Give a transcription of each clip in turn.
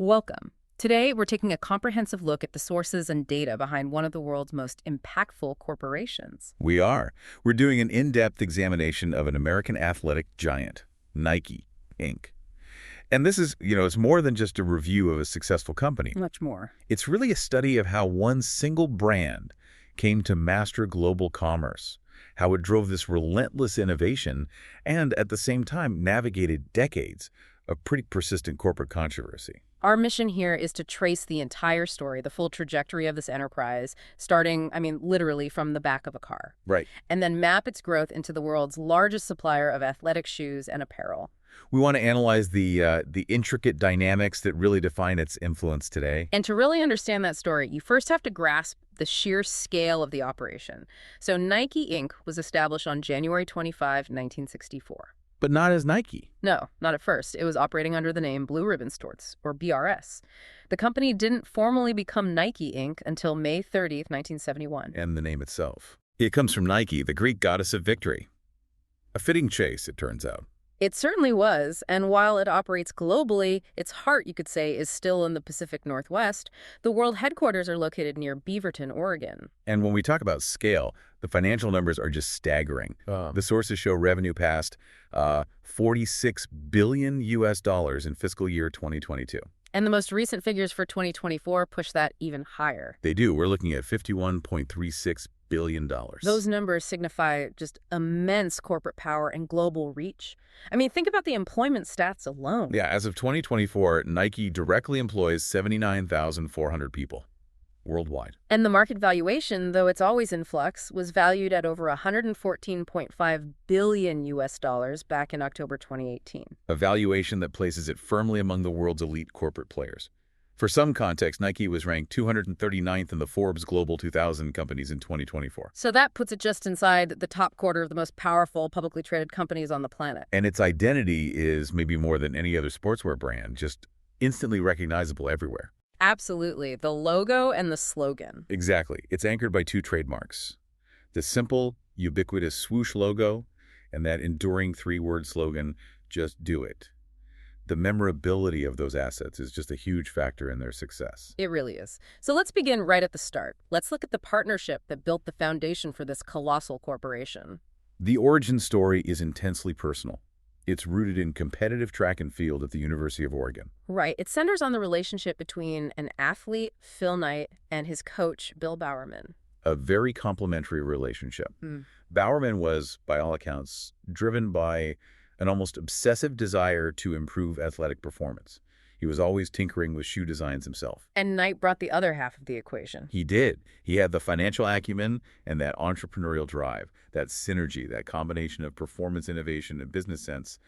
Welcome. Today, we're taking a comprehensive look at the sources and data behind one of the world's most impactful corporations. We are. We're doing an in-depth examination of an American athletic giant, Nike, Inc. And this is, it's more than just a review of a successful company. Much more. It's really a study of how one single brand came to master global commerce, how it drove this relentless innovation, and at the same time navigated decades of pretty persistent corporate controversy. Our mission here is to trace the entire story, the full trajectory of this enterprise, starting, literally from the back of a car. Right. And then map its growth into the world's largest supplier of athletic shoes and apparel. We want to analyze the intricate dynamics that really define its influence today. And to really understand that story, you first have to grasp the sheer scale of the operation. So Nike Inc. was established on January 25, 1964. But not as Nike. No, not at first. It was operating under the name Blue Ribbon Stores, or BRS. The company didn't formally become Nike Inc. until May 30th, 1971. And the name itself. It comes from Nike, the Greek goddess of victory. A fitting chase, it turns out. It certainly was, and while it operates globally, its heart, you could say, is still in the Pacific Northwest. The world headquarters are located near Beaverton, Oregon. And when we talk about scale, the financial numbers are just staggering. The sources show revenue passed $46 billion in fiscal year 2022. And the most recent figures for 2024 push that even higher. They do. We're looking at $51.36 billion. Those numbers signify just immense corporate power and global reach. Think about the employment stats alone. Yeah, as of 2024, Nike directly employs 79,400 people worldwide. And the market valuation, though it's always in flux, was valued at over $114.5 billion back in October 2018. A valuation that places it firmly among the world's elite corporate players. For some context, Nike was ranked 239th in the Forbes Global 2000 companies in 2024. So that puts it just inside the top quarter of the most powerful publicly traded companies on the planet. And its identity is maybe more than any other sportswear brand, just instantly recognizable everywhere. Absolutely. The logo and the slogan. Exactly. It's anchored by two trademarks. The simple, ubiquitous Swoosh logo and that enduring three-word slogan, "Just do it." The memorability of those assets is just a huge factor in their success. It really is. So let's begin right at the start. Let's look at the partnership that built the foundation for this colossal corporation. The origin story is intensely personal. It's rooted in competitive track and field at the University of Oregon. Right. It centers on the relationship between an athlete, Phil Knight, and his coach, Bill Bowerman. A very complementary relationship. Bowerman was, by all accounts, driven by an almost obsessive desire to improve athletic performance. He was always tinkering with shoe designs himself. And Knight brought the other half of the equation. He did. He had the financial acumen and that entrepreneurial drive, that synergy, that combination of performance innovation and business sense.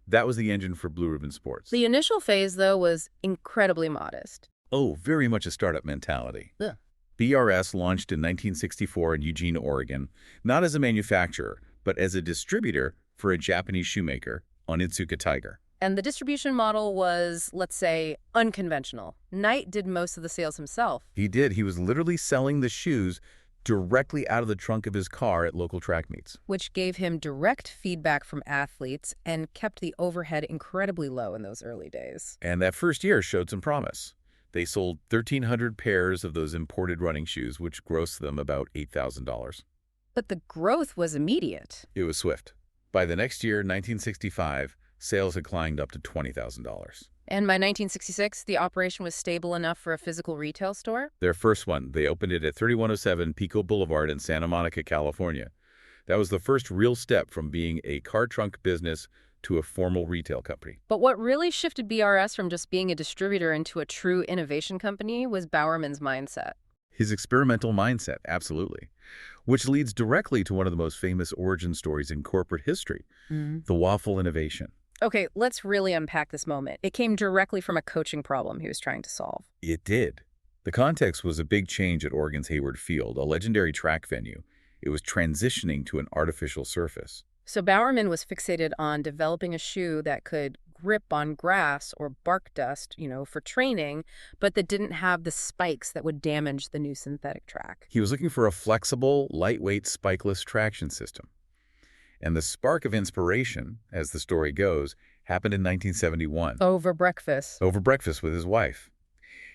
That was the engine for Blue Ribbon Sports. The initial phase, though, was incredibly modest. Oh, very much a startup mentality. Yeah. BRS launched in 1964 in Eugene, Oregon, not as a manufacturer, but as a distributor for a Japanese shoemaker, Onitsuka Tiger. And the distribution model was, let's say, unconventional. Knight did most of the sales himself. He did. He was literally selling the shoes directly out of the trunk of his car at local track meets. Which gave him direct feedback from athletes and kept the overhead incredibly low in those early days. And that first year showed some promise. They sold 1,300 pairs of those imported running shoes, which grossed them about $8,000. But the growth was immediate. It was swift. By the next year, 1965, sales had climbed up to $20,000. And by 1966, the operation was stable enough for a physical retail store? Their first one, they opened it at 3107 Pico Boulevard in Santa Monica, California. That was the first real step from being a car trunk business to a formal retail company. But what really shifted BRS from just being a distributor into a true innovation company was Bowerman's mindset. His experimental mindset, absolutely. Which leads directly to one of the most famous origin stories in corporate history, the waffle innovation. Okay, let's really unpack this moment. It came directly from a coaching problem he was trying to solve. It did. The context was a big change at Oregon's Hayward Field, a legendary track venue. It was transitioning to an artificial surface. So Bowerman was fixated on developing a shoe that could grip on grass or bark dust, for training, but that didn't have the spikes that would damage the new synthetic track. He was looking for a flexible, lightweight, spikeless traction system. And the spark of inspiration, as the story goes, Happened in 1971, Over breakfast. over breakfast with his wife.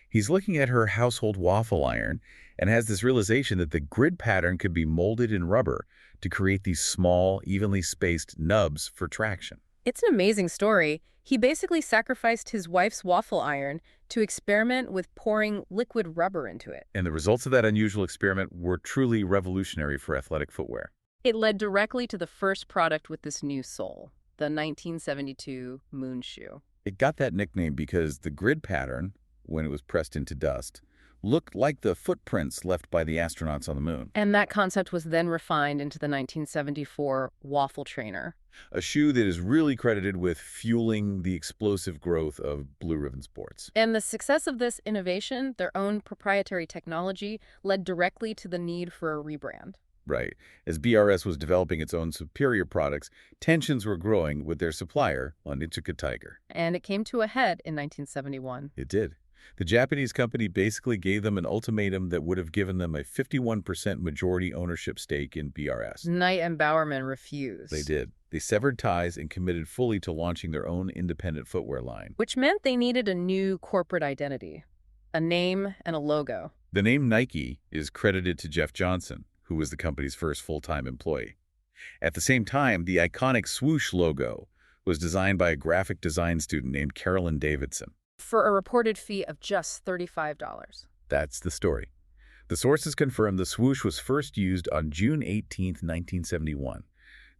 He's looking at her household waffle iron and has this realization that the grid pattern could be molded in rubber to create these small, evenly spaced nubs for traction. It's an amazing story. He basically sacrificed his wife's waffle iron to experiment with pouring liquid rubber into it. And the results of that unusual experiment were truly revolutionary for athletic footwear. It led directly to the first product with this new sole, the 1972 Moon Shoe. It got that nickname because the grid pattern, when it was pressed into dust, looked like the footprints left by the astronauts on the moon. And that concept was then refined into the 1974 Waffle Trainer. A shoe that is really credited with fueling the explosive growth of Blue Ribbon Sports. And the success of this innovation, their own proprietary technology, led directly to the need for a rebrand. Right. As BRS was developing its own superior products, tensions were growing with their supplier, Onitsuka Tiger. And it came to a head in 1971. It did. The Japanese company basically gave them an ultimatum that would have given them a 51% majority ownership stake in BRS. Knight and Bowerman refused. They did. They severed ties and committed fully to launching their own independent footwear line. Which meant they needed a new corporate identity, a name and a logo. The name Nike is credited to Jeff Johnson, who was the company's first full-time employee. At the same time, the iconic Swoosh logo was designed by a graphic design student named Carolyn Davidson. For a reported fee of just $35. That's the story. The sources confirm the Swoosh was first used on June 18, 1971.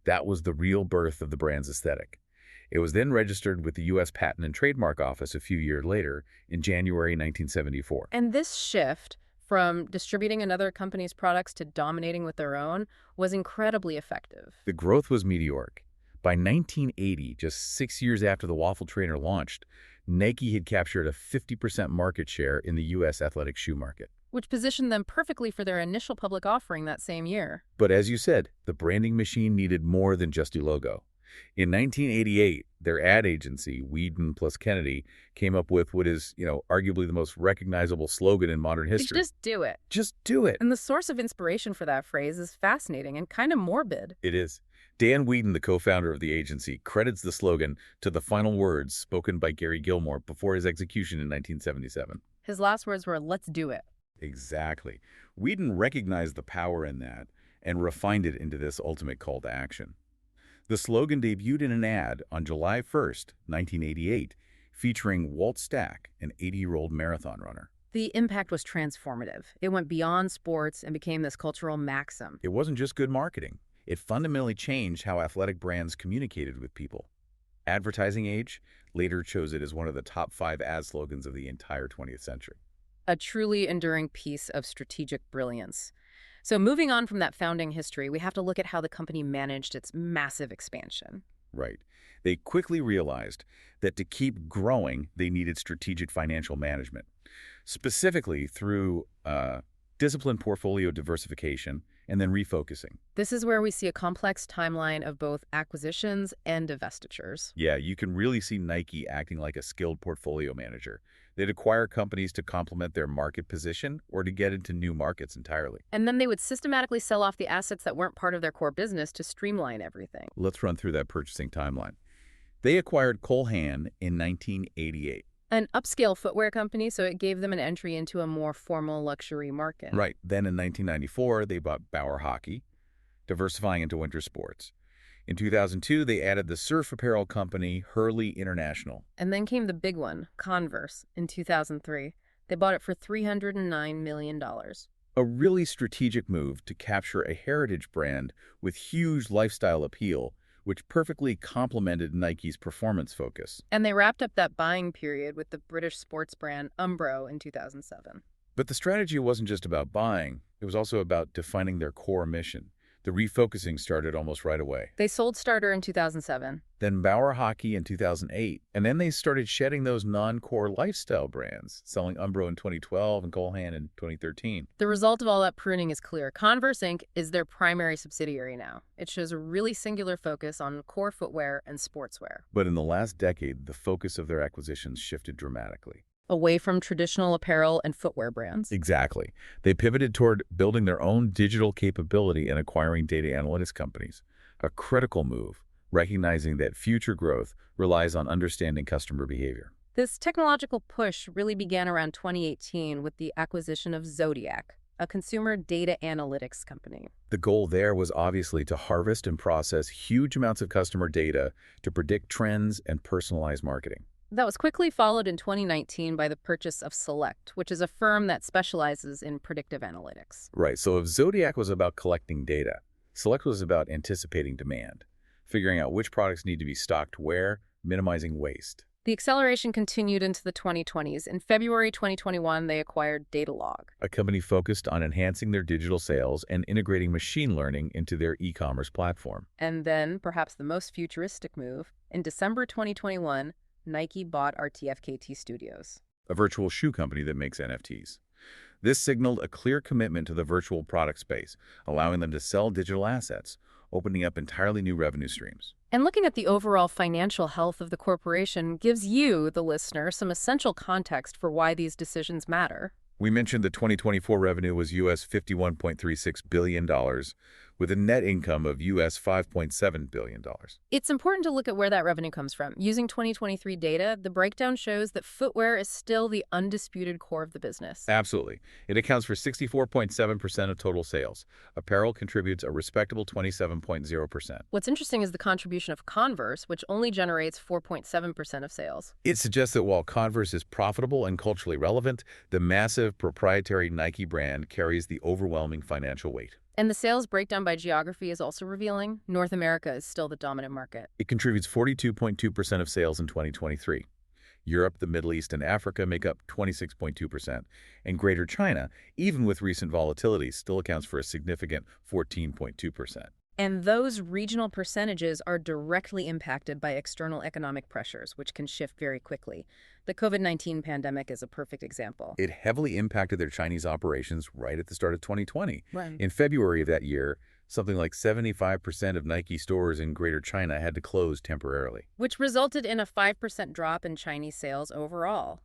That was the real birth of the brand's aesthetic. It was then registered with the U.S. Patent and Trademark Office a few years later, in January 1974. And this shift from distributing another company's products to dominating with their own was incredibly effective. The growth was meteoric. By 1980, just 6 years after the Waffle Trainer launched, Nike had captured a 50% market share in the U.S. athletic shoe market. Which positioned them perfectly for their initial public offering that same year. But as you said, the branding machine needed more than just a logo. In 1988, their ad agency, Whedon plus Kennedy, came up with what is, arguably the most recognizable slogan in modern history. Just do it. Just do it. And the source of inspiration for that phrase is fascinating and kind of morbid. It is. Dan Whedon, the co-founder of the agency, credits the slogan to the final words spoken by Gary Gilmore before his execution in 1977. His last words were, "Let's do it." Exactly. Whedon recognized the power in that and refined it into this ultimate call to action. The slogan debuted in an ad on July 1st, 1988, featuring Walt Stack, an 80-year-old marathon runner. The impact was transformative. It went beyond sports and became this cultural maxim. It wasn't just good marketing. It fundamentally changed how athletic brands communicated with people. Advertising Age later chose it as one of the top 5 ad slogans of the entire 20th century. A truly enduring piece of strategic brilliance. So moving on from that founding history, we have to look at how the company managed its massive expansion. Right. They quickly realized that to keep growing, they needed strategic financial management, specifically through disciplined portfolio diversification and then refocusing. This is where we see a complex timeline of both acquisitions and divestitures. Yeah, you can really see Nike acting like a skilled portfolio manager. They'd acquire companies to complement their market position or to get into new markets entirely. And then they would systematically sell off the assets that weren't part of their core business to streamline everything. Let's run through that purchasing timeline. They acquired Cole Haan in 1988. An upscale footwear company, so it gave them an entry into a more formal luxury market. Right. Then in 1994, they bought Bauer Hockey, diversifying into winter sports. In 2002, they added the surf apparel company Hurley International. And then came the big one, Converse, in 2003. They bought it for $309 million. A really strategic move to capture a heritage brand with huge lifestyle appeal, which perfectly complemented Nike's performance focus. And they wrapped up that buying period with the British sports brand Umbro in 2007. But the strategy wasn't just about buying. It was also about defining their core mission. The refocusing started almost right away. They sold Starter in 2007. Then Bauer Hockey in 2008. And then they started shedding those non-core lifestyle brands, selling Umbro in 2012 and Cole Haan in 2013. The result of all that pruning is clear. Converse Inc. is their primary subsidiary now. It shows a really singular focus on core footwear and sportswear. But in the last decade, the focus of their acquisitions shifted dramatically. Away from traditional apparel and footwear brands. Exactly. They pivoted toward building their own digital capability and acquiring data analytics companies, a critical move, recognizing that future growth relies on understanding customer behavior. This technological push really began around 2018 with the acquisition of Zodiac, a consumer data analytics company. The goal there was obviously to harvest and process huge amounts of customer data to predict trends and personalize marketing. That was quickly followed in 2019 by the purchase of Select, which is a firm that specializes in predictive analytics. Right, so if Zodiac was about collecting data, Select was about anticipating demand, figuring out which products need to be stocked where, minimizing waste. The acceleration continued into the 2020s. In February 2021, they acquired Datalog, A company focused on enhancing their digital sales and integrating machine learning into their e-commerce platform. and then, perhaps the most futuristic move, in December 2021, Nike bought RTFKT Studios. A virtual shoe company that makes NFTs. This signaled a clear commitment to the virtual product space, allowing them to sell digital assets, opening up entirely new revenue streams. And looking at the overall financial health of the corporation gives you, the listener, some essential context for why these decisions matter. We mentioned the 2024 revenue was US $51.36 billion, with a net income of US $5.7 billion. It's important to look at where that revenue comes from. Using 2023 data, the breakdown shows that footwear is still the undisputed core of the business. Absolutely. It accounts for 64.7% of total sales. Apparel contributes a respectable 27.0%. What's interesting is the contribution of Converse, which only generates 4.7% of sales. It suggests that while Converse is profitable and culturally relevant, the massive proprietary Nike brand carries the overwhelming financial weight. And the sales breakdown by geography is also revealing. North America is still the dominant market. It contributes 42.2% of sales in 2023. Europe, the Middle East, and Africa make up 26.2%, and Greater China, even with recent volatility, still accounts for a significant 14.2%. And those regional percentages are directly impacted by external economic pressures, which can shift very quickly. The COVID-19 pandemic is a perfect example. It heavily impacted their Chinese operations right at the start of 2020. Right. In February of that year, something like 75% of Nike stores in Greater China had to close temporarily. Which resulted in a 5% drop in Chinese sales overall.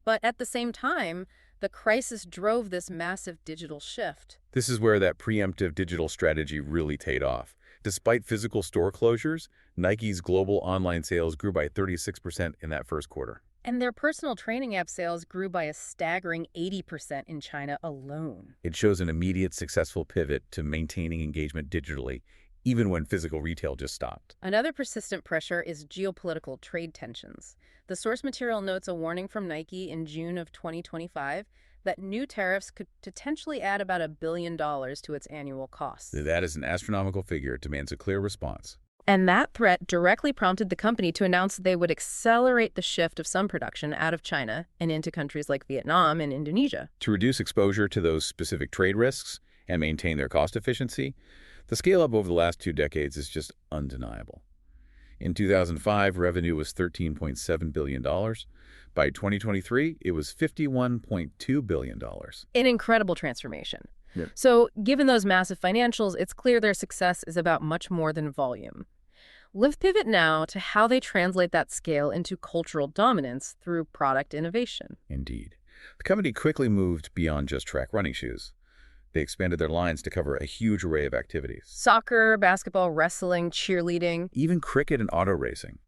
But at the same time, the crisis drove this massive digital shift. This is where that preemptive digital strategy really paid off. Despite physical store closures, Nike's global online sales grew by 36% in that first quarter. And their personal training app sales grew by a staggering 80% in China alone. It shows an immediate successful pivot to maintaining engagement digitally, even when physical retail just stopped. Another persistent pressure is geopolitical trade tensions. The source material notes a warning from Nike in June of 2025 that new tariffs could potentially add about $1 billion to its annual costs. That is an astronomical figure. It demands a clear response. And that threat directly prompted the company to announce they would accelerate the shift of some production out of China and into countries like Vietnam and Indonesia. To reduce exposure to those specific trade risks and maintain their cost efficiency, the scale-up over the last 2 decades is just undeniable. In 2005, revenue was $13.7 billion. By 2023, it was $51.2 billion. An incredible transformation. Yeah. So, given those massive financials, it's clear their success is about much more than volume. Let's pivot now to how they translate that scale into cultural dominance through product innovation. Indeed. The company quickly moved beyond just track running shoes. They expanded their lines to cover a huge array of activities. Soccer, basketball, wrestling, cheerleading. Even cricket and auto racing.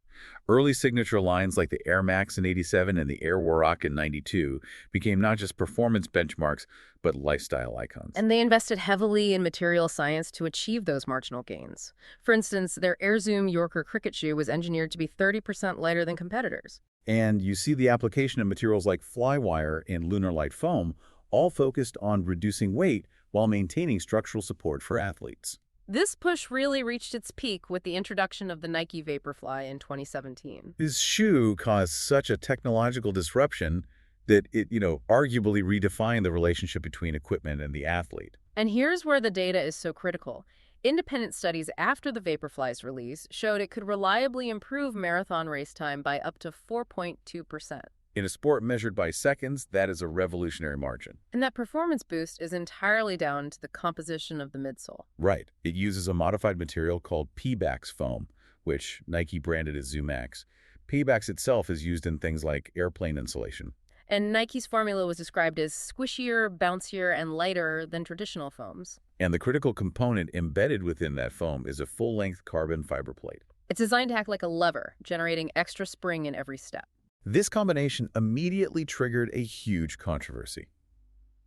Early signature lines like the Air Max in '87 and the Air Warrock in '92 became not just performance benchmarks, but lifestyle icons. And they invested heavily in material science to achieve those marginal gains. For instance, their Air Zoom Yorker cricket shoe was engineered to be 30% lighter than competitors. And you see the application of materials like flywire and lunar light foam, all focused on reducing weight while maintaining structural support for athletes. This push really reached its peak with the introduction of the Nike Vaporfly in 2017. This shoe caused such a technological disruption that it, arguably redefined the relationship between equipment and the athlete. And here's where the data is so critical. Independent studies after the Vaporfly's release showed it could reliably improve marathon race time by up to 4.2%. In a sport measured by seconds, that is a revolutionary margin. And that performance boost is entirely down to the composition of the midsole. Right. It uses a modified material called Pebax foam, which Nike branded as ZoomX. Pebax itself is used in things like airplane insulation. And Nike's formula was described as squishier, bouncier, and lighter than traditional foams. And the critical component embedded within that foam is a full-length carbon fiber plate. It's designed to act like a lever, generating extra spring in every step. This combination immediately triggered a huge controversy.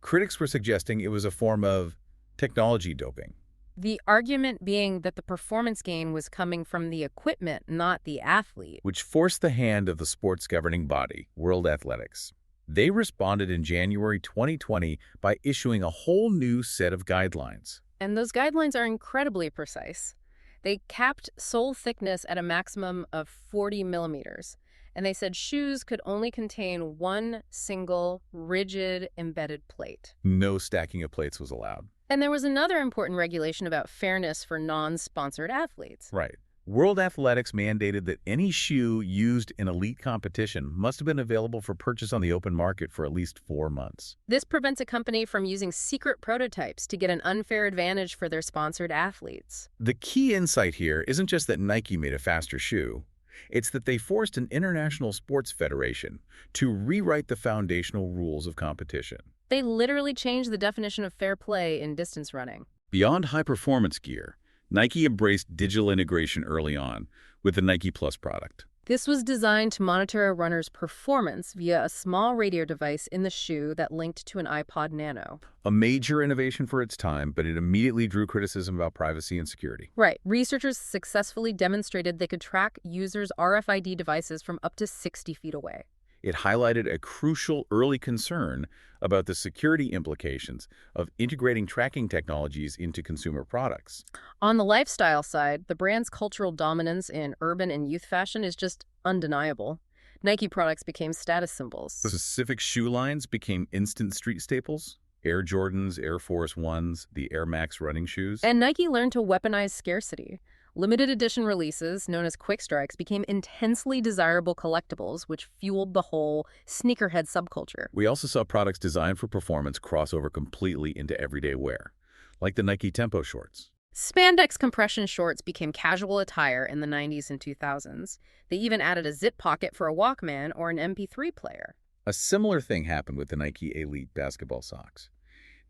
Critics were suggesting it was a form of technology doping, The argument being that the performance gain was coming from the equipment, not the athlete. which forced the hand of the sport's governing body, World Athletics. They responded in January 2020 by issuing a whole new set of guidelines. And those guidelines are incredibly precise. They capped sole thickness at a maximum of 40 millimeters. And they said shoes could only contain one single, rigid, embedded plate. No stacking of plates was allowed. And there was another important regulation about fairness for non-sponsored athletes. Right. World Athletics mandated that any shoe used in elite competition must have been available for purchase on the open market for at least 4 months. This prevents a company from using secret prototypes to get an unfair advantage for their sponsored athletes. The key insight here isn't just that Nike made a faster shoe. It's that they forced an international sports federation to rewrite the foundational rules of competition. They literally changed the definition of fair play in distance running. Beyond high-performance gear, Nike embraced digital integration early on with the Nike Plus product. This was designed to monitor a runner's performance via a small radio device in the shoe that linked to an iPod Nano. A major innovation for its time, but it immediately drew criticism about privacy and security. Right. Researchers successfully demonstrated they could track users' RFID devices from up to 60 feet away. It highlighted a crucial early concern about the security implications of integrating tracking technologies into consumer products. On the lifestyle side, the brand's cultural dominance in urban and youth fashion is just undeniable. Nike products became status symbols. Specific shoe lines became instant street staples. Air Jordans, Air Force Ones, the Air Max running shoes. And Nike learned to weaponize scarcity. Limited edition releases, known as quick strikes, became intensely desirable collectibles, which fueled the whole sneakerhead subculture. We also saw products designed for performance cross over completely into everyday wear, like the Nike Tempo shorts. Spandex compression shorts became casual attire in the 90s and 2000s. They even added a zip pocket for a Walkman or an MP3 player. A similar thing happened with the Nike Elite basketball socks.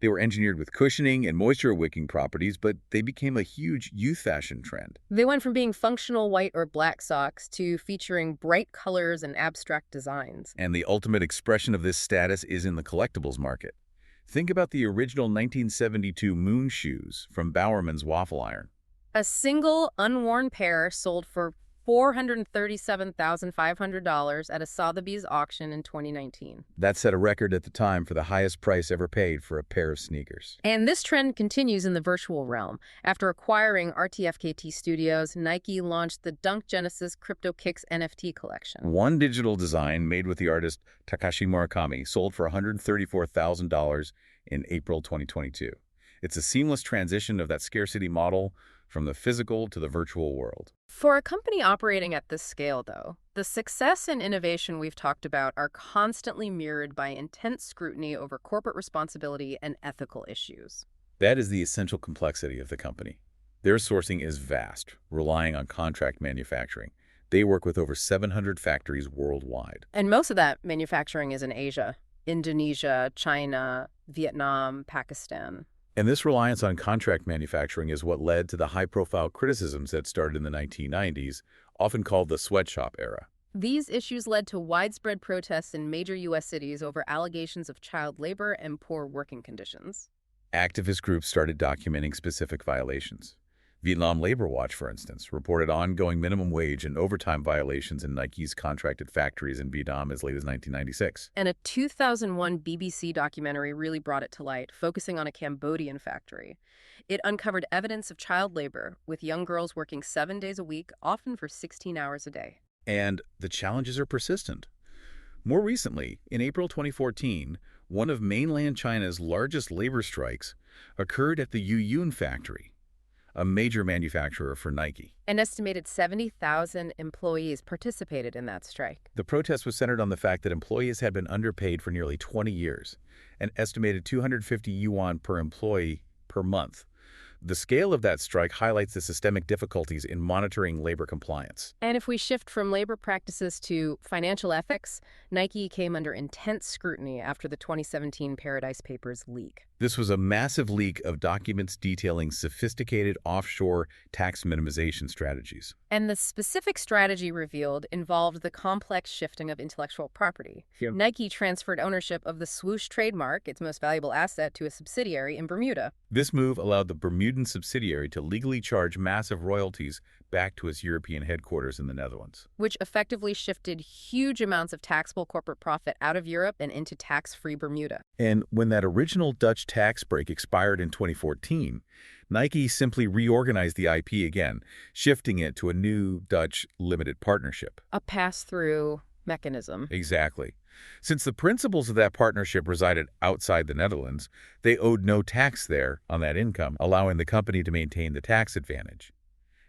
They were engineered with cushioning and moisture-wicking properties, but they became a huge youth fashion trend. They went from being functional white or black socks to featuring bright colors and abstract designs. And the ultimate expression of this status is in the collectibles market. Think about the original 1972 Moon shoes from Bowerman's Waffle Iron. A single, unworn pair sold for $437,500 at a Sotheby's auction in 2019. That set a record at the time for the highest price ever paid for a pair of sneakers. And this trend continues in the virtual realm. After acquiring RTFKT Studios, Nike launched the Dunk Genesis Crypto Kicks NFT collection. One digital design made with the artist Takashi Murakami sold for $134,000 in April 2022. It's a seamless transition of that scarcity model from the physical to the virtual world. For a company operating at this scale, though, the success and innovation we've talked about are constantly mirrored by intense scrutiny over corporate responsibility and ethical issues. That is the essential complexity of the company. Their sourcing is vast, relying on contract manufacturing. They work with over 700 factories worldwide. And most of that manufacturing is in Asia: Indonesia, China, Vietnam, Pakistan. And this reliance on contract manufacturing is what led to the high-profile criticisms that started in the 1990s, often called the sweatshop era. These issues led to widespread protests in major U.S. cities over allegations of child labor and poor working conditions. Activist groups started documenting specific violations. Vietnam Labor Watch, for instance, reported ongoing minimum wage and overtime violations in Nike's contracted factories in Vietnam as late as 1996. And a 2001 BBC documentary really brought it to light, focusing on a Cambodian factory. It uncovered evidence of child labor, with young girls working 7 days a week, often for 16 hours a day. And the challenges are persistent. More recently, in April 2014, one of mainland China's largest labor strikes occurred at the Yuyun factory, a major manufacturer for Nike. An estimated 70,000 employees participated in that strike. The protest was centered on the fact that employees had been underpaid for nearly 20 years, an estimated 250 yuan per employee per month. The scale of that strike highlights the systemic difficulties in monitoring labor compliance. And if we shift from labor practices to financial ethics, Nike came under intense scrutiny after the 2017 Paradise Papers leak. This was a massive leak of documents detailing sophisticated offshore tax minimization strategies. And the specific strategy revealed involved the complex shifting of intellectual property. Yep. Nike transferred ownership of the Swoosh trademark, its most valuable asset, to a subsidiary in Bermuda. This move allowed the Bermudan subsidiary to legally charge massive royalties back to its European headquarters in the Netherlands. Which effectively shifted huge amounts of taxable corporate profit out of Europe and into tax-free Bermuda. And when that original Dutch tax break expired in 2014, Nike simply reorganized the IP again, shifting it to a new Dutch limited partnership. A pass-through mechanism. Exactly. Since the principals of that partnership resided outside the Netherlands, they owed no tax there on that income, allowing the company to maintain the tax advantage.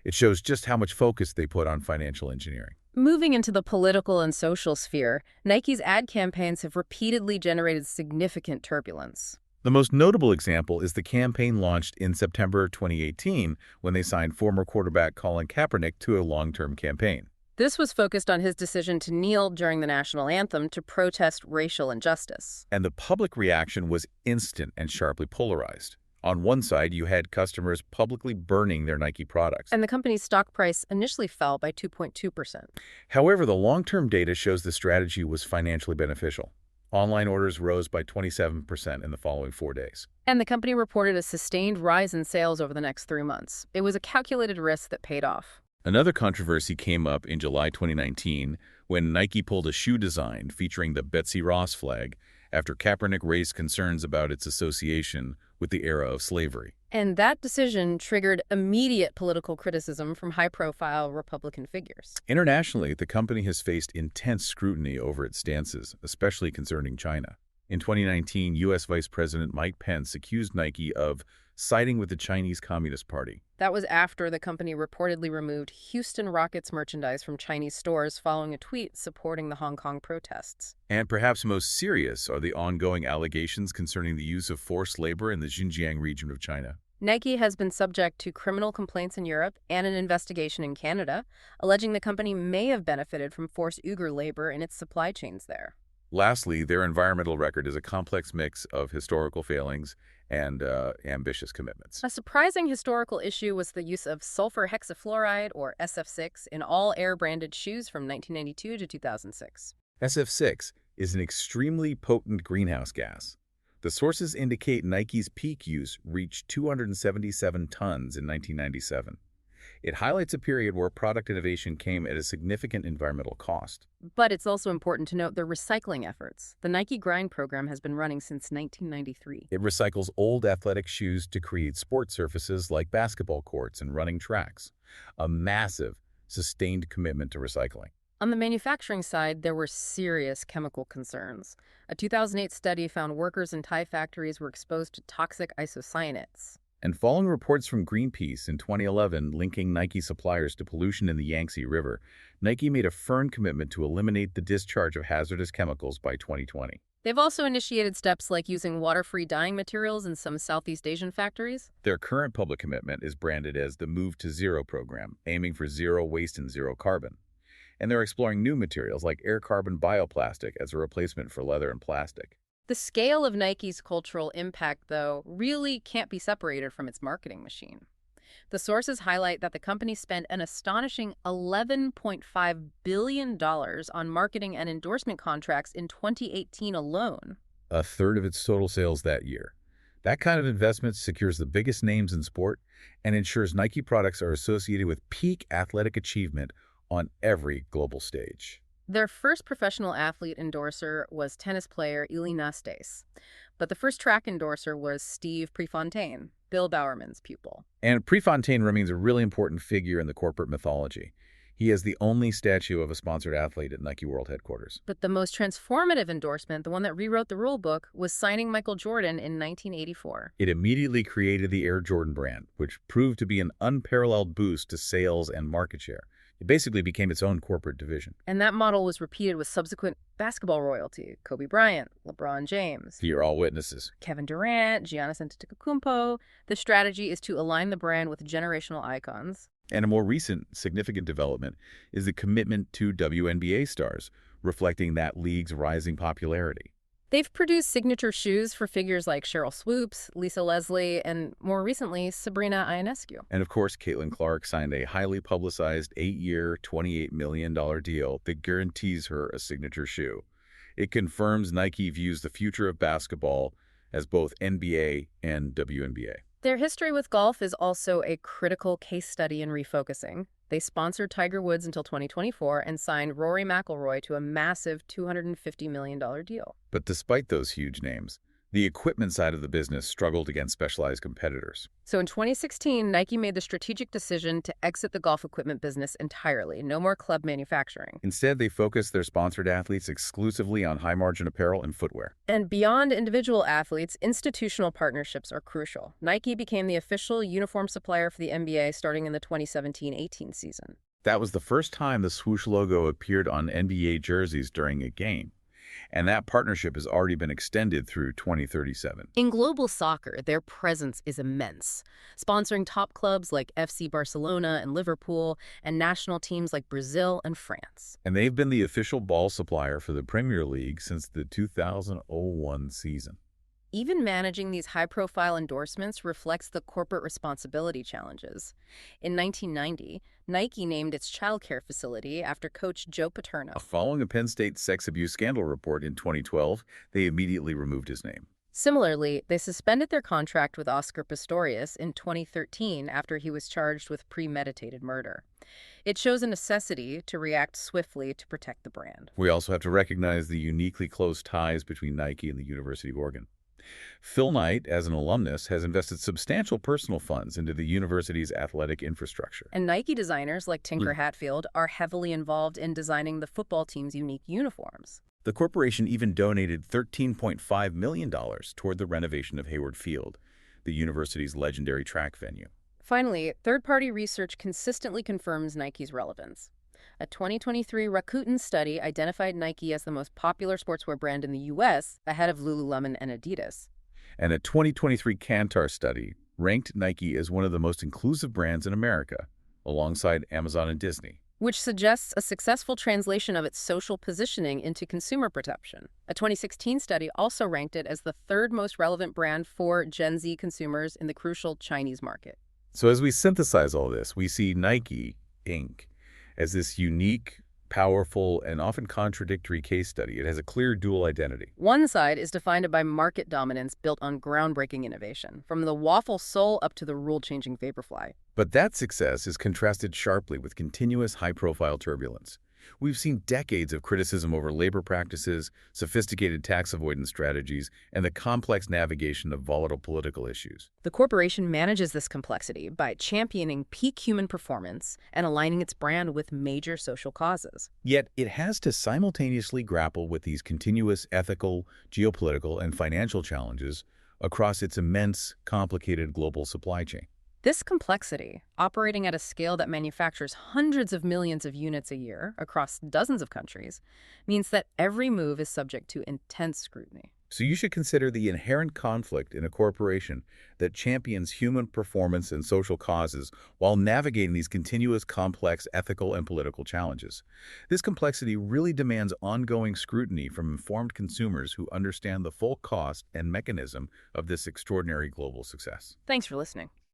It shows just how much focus they put on financial engineering. Moving into the political and social sphere, Nike's ad campaigns have repeatedly generated significant turbulence. The most notable example is the campaign launched in September 2018 when they signed former quarterback Colin Kaepernick to a long-term campaign. This was focused on his decision to kneel during the national anthem to protest racial injustice. And the public reaction was instant and sharply polarized. On one side, you had customers publicly burning their Nike products. And the company's stock price initially fell by 2.2%. However, the long-term data shows the strategy was financially beneficial. Online orders rose by 27% in the following 4 days. And the company reported a sustained rise in sales over the next 3 months. It was a calculated risk that paid off. Another controversy came up in July 2019 when Nike pulled a shoe design featuring the Betsy Ross flag after Kaepernick raised concerns about its association with the era of slavery. And that decision triggered immediate political criticism from high-profile Republican figures. Internationally, the company has faced intense scrutiny over its stances, especially concerning China. In 2019, U.S. Vice President Mike Pence accused Nike of siding with the Chinese Communist Party. That was after the company reportedly removed Houston Rockets merchandise from Chinese stores following a tweet supporting the Hong Kong protests. And perhaps most serious are the ongoing allegations concerning the use of forced labor in the Xinjiang region of China. Nike has been subject to criminal complaints in Europe and an investigation in Canada, alleging the company may have benefited from forced Uyghur labor in its supply chains there. Lastly, their environmental record is a complex mix of historical failings and ambitious commitments. A surprising historical issue was the use of sulfur hexafluoride, or SF6, in all Air-branded shoes from 1992 to 2006. SF6 is an extremely potent greenhouse gas. The sources indicate Nike's peak use reached 277 tons in 1997. It highlights a period where product innovation came at a significant environmental cost. But it's also important to note their recycling efforts. The Nike Grind program has been running since 1993. It recycles old athletic shoes to create sport surfaces like basketball courts and running tracks. A massive, sustained commitment to recycling. On the manufacturing side, there were serious chemical concerns. A 2008 study found workers in Thai factories were exposed to toxic isocyanates. And following reports from Greenpeace in 2011 linking Nike suppliers to pollution in the Yangtze River, Nike made a firm commitment to eliminate the discharge of hazardous chemicals by 2020. They've also initiated steps like using water-free dyeing materials in some Southeast Asian factories. Their current public commitment is branded as the Move to Zero program, aiming for zero waste and zero carbon. And they're exploring new materials like air carbon bioplastic as a replacement for leather and plastic. The scale of Nike's cultural impact, though, really can't be separated from its marketing machine. The sources highlight that the company spent an astonishing $11.5 billion on marketing and endorsement contracts in 2018 alone. A third of its total sales that year. That kind of investment secures the biggest names in sport and ensures Nike products are associated with peak athletic achievement on every global stage. Their first professional athlete endorser was tennis player Ilie Nastase, but the first track endorser was Steve Prefontaine, Bill Bowerman's pupil. And Prefontaine remains a really important figure in the corporate mythology. He is the only statue of a sponsored athlete at Nike World Headquarters. But the most transformative endorsement, the one that rewrote the rule book, was signing Michael Jordan in 1984. It immediately created the Air Jordan brand, which proved to be an unparalleled boost to sales and market share. It basically became its own corporate division. And that model was repeated with subsequent basketball royalty: Kobe Bryant, LeBron James. You're all witnesses. Kevin Durant, Giannis Antetokounmpo. The strategy is to align the brand with generational icons. And a more recent significant development is the commitment to WNBA stars, reflecting that league's rising popularity. They've produced signature shoes for figures like Cheryl Swoops, Lisa Leslie, and more recently, Sabrina Ionescu. And of course, Caitlin Clark signed a highly publicized 8-year, $28 million deal that guarantees her a signature shoe. It confirms Nike views the future of basketball as both NBA and WNBA. Their history with golf is also a critical case study in refocusing. They sponsored Tiger Woods until 2024 and signed Rory McIlroy to a massive $250 million deal. But despite those huge names, the equipment side of the business struggled against specialized competitors. So in 2016, Nike made the strategic decision to exit the golf equipment business entirely. No more club manufacturing. Instead, they focused their sponsored athletes exclusively on high-margin apparel and footwear. And beyond individual athletes, institutional partnerships are crucial. Nike became the official uniform supplier for the NBA starting in the 2017-18 season. That was the first time the Swoosh logo appeared on NBA jerseys during a game. And that partnership has already been extended through 2037. In global soccer, their presence is immense, sponsoring top clubs like FC Barcelona and Liverpool, and national teams like Brazil and France. And they've been the official ball supplier for the Premier League since the 2001 season. Even managing these high-profile endorsements reflects the corporate responsibility challenges. In 1990, Nike named its childcare facility after coach Joe Paterno. Following a Penn State sex abuse scandal report in 2012, they immediately removed his name. Similarly, they suspended their contract with Oscar Pistorius in 2013 after he was charged with premeditated murder. It shows a necessity to react swiftly to protect the brand. We also have to recognize the uniquely close ties between Nike and the University of Oregon. Phil Knight, as an alumnus, has invested substantial personal funds into the university's athletic infrastructure. And Nike designers like Tinker Hatfield are heavily involved in designing the football team's unique uniforms. The corporation even donated $13.5 million toward the renovation of Hayward Field, the university's legendary track venue. Finally, third-party research consistently confirms Nike's relevance. A 2023 Rakuten study identified Nike as the most popular sportswear brand in the U.S., ahead of Lululemon and Adidas. And a 2023 Kantar study ranked Nike as one of the most inclusive brands in America, alongside Amazon and Disney, which suggests a successful translation of its social positioning into consumer perception. A 2016 study also ranked it as the third most relevant brand for Gen Z consumers in the crucial Chinese market. So as we synthesize all this, we see Nike, Inc., as this unique, powerful, and often contradictory case study. It has a clear dual identity. One side is defined by market dominance built on groundbreaking innovation, from the waffle sole up to the rule-changing Vaporfly. But that success is contrasted sharply with continuous high-profile turbulence. We've seen decades of criticism over labor practices, sophisticated tax avoidance strategies, and the complex navigation of volatile political issues. The corporation manages this complexity by championing peak human performance and aligning its brand with major social causes. Yet it has to simultaneously grapple with these continuous ethical, geopolitical, and financial challenges across its immense, complicated global supply chain. This complexity, operating at a scale that manufactures hundreds of millions of units a year across dozens of countries, means that every move is subject to intense scrutiny. So you should consider the inherent conflict in a corporation that champions human performance and social causes while navigating these continuous, complex ethical and political challenges. This complexity really demands ongoing scrutiny from informed consumers who understand the full cost and mechanism of this extraordinary global success. Thanks for listening.